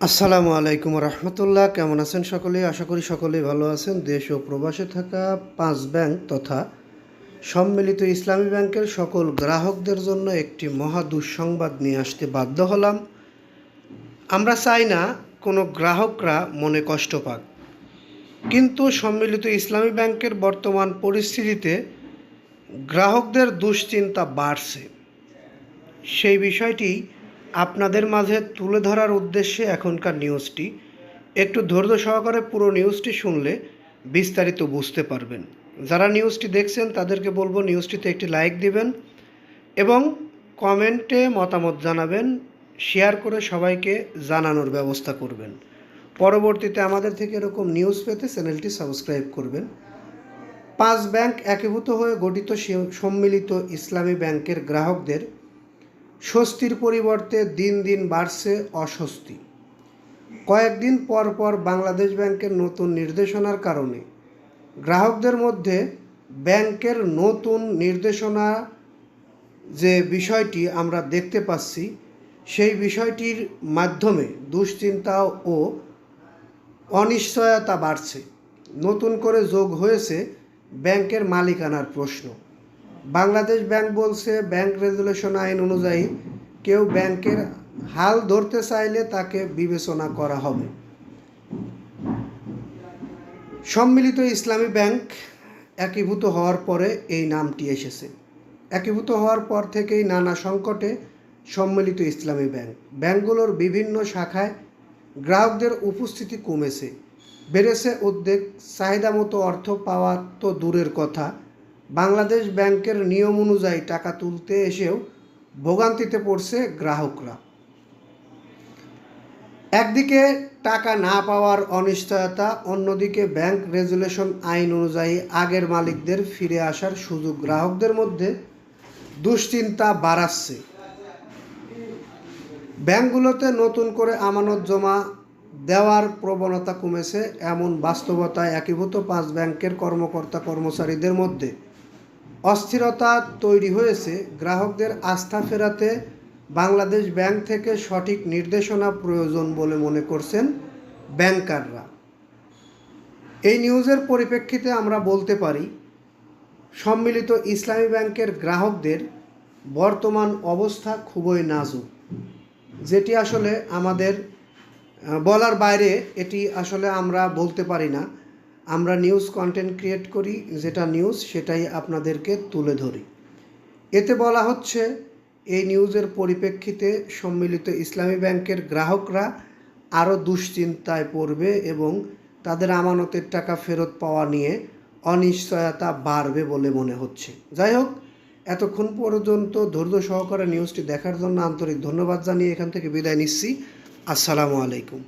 আসসালামু আলাইকুম রহমতুল্লাহ। কেমন আছেন সকলে? আশা করি সকলেই ভালো আছেন। দেশ ও প্রবাসে থাকা 5 ব্যাংক তথা সম্মিলিত ইসলামী ব্যাংকের সকল গ্রাহকদের জন্য একটি মহা দুঃসংবাদ নিয়ে আসতে বাধ্য হলাম। আমরা চাই না কোনো গ্রাহকরা মনে কষ্ট পাক, কিন্তু সম্মিলিত ইসলামী ব্যাংকের বর্তমান পরিস্থিতিতে গ্রাহকদের দুশ্চিন্তা বাড়ছে। সেই বিষয়টি আপনাদের মাঝে তুলে ধরার উদ্দেশ্যে এখনকার নিউজটি। একটু ধৈর্য সহকারে পুরো নিউজটি শুনলে বিস্তারিত বুঝতে পারবেন। যারা নিউজটি দেখছেন তাদেরকে বলবো নিউজটিতে একটি লাইক দিবেন এবং কমেন্টে মতামত জানাবেন, শেয়ার করে সবাইকে জানানোর ব্যবস্থা করবেন। পরবর্তীতে আমাদের থেকে এরকম নিউজ পেতে চ্যানেলটি সাবস্ক্রাইব করবেন। 5 ব্যাংক একীভূত হয়ে গঠিত সম্মিলিত ইসলামী ব্যাংকের গ্রাহকদের স্বস্তির পরিবর্তে দিন দিন বাড়ছে অস্বস্তি। কয়েকদিন পর পর বাংলাদেশ ব্যাংকের নতুন নির্দেশনার কারণে গ্রাহকদের মধ্যে ব্যাংকের নতুন নির্দেশনা যে বিষয়টি আমরা দেখতে পাচ্ছি, সেই বিষয়টির মাধ্যমে দুশ্চিন্তা ও অনিশ্চয়তা বাড়ছে। নতুন করে যোগ হয়েছে ব্যাংকের মালিকানার প্রশ্ন। বাংলাদেশ ব্যাংক বলছে, ব্যাংক রেগুলেশন আইন অনুযায়ী কেউ ব্যাংকের হাল ধরতে চাইলে তাকে বিবেচনা করা হবে। সম্মিলিত ইসলামী ব্যাংক একীভূত হওয়ার পরে এই নামটি এসেছে। একীভূত হওয়ার পর থেকেই নানা সংকটে সম্মিলিত ইসলামী ব্যাংক। ব্যাংকগুলোর বিভিন্ন শাখায় গ্রাহকদের উপস্থিতি কমেছে, বেড়েছে উদ্বেগ। চাহিদা মতো অর্থ পাওয়া তো দূরের কথা, বাংলাদেশ ব্যাংকের নিয়ম অনুযায়ী টাকা তুলতে এসেও ভোগান্তিতে পড়ছে গ্রাহকরা। একদিকে টাকা না পাওয়ার অনিশ্চয়তা, অন্যদিকে ব্যাংক রেগুলেশন আইন অনুযায়ী আগের মালিকদের ফিরে আসার সুযোগ গ্রাহকদের মধ্যে দুশ্চিন্তা বাড়াচ্ছে। ব্যাংকগুলোতে নতুন করে আমানত জমা দেওয়ার প্রবণতা কমেছে, এমন বাস্তবতায় একীভূত 5 ব্যাংকের কর্মকর্তা কর্মচারীদের মধ্যে অস্থিরতা তৈরি হয়েছে। গ্রাহকদের আস্থা ফেরাতে বাংলাদেশ ব্যাংক থেকে সঠিক নির্দেশনা প্রয়োজন বলে মনে করছেন ব্যাংকাররা। এই নিউজের পরিপ্রেক্ষিতে আমরা বলতে পারি, সম্মিলিত ইসলামী ব্যাংকের গ্রাহকদের বর্তমান অবস্থা খুবই নাজুক, যেটি আসলে আমাদের বলার বাইরে। এটি আসলে আমরা বলতে পারি না। আমরা নিউজ কন্টেন্ট ক্রিয়েট করি, যেটা নিউজ সেটাই আপনাদেরকে তুলে ধরি। এতে বলা হচ্ছে, এই নিউজের পরিপ্রেক্ষিতে সম্মিলিত ইসলামী ব্যাংকের গ্রাহকরা আরও দুশ্চিন্তায় পড়বে এবং তাদের আমানতের টাকা ফেরত পাওয়া নিয়ে অনিশ্চয়তা বাড়বে বলে মনে হচ্ছে। যাই হোক, এতক্ষণ পর্যন্ত ধৈর্য সহকারে নিউজটি দেখার জন্য আন্তরিক ধন্যবাদ জানিয়ে এখান থেকে বিদায় নিচ্ছি। আসসালামু আলাইকুম।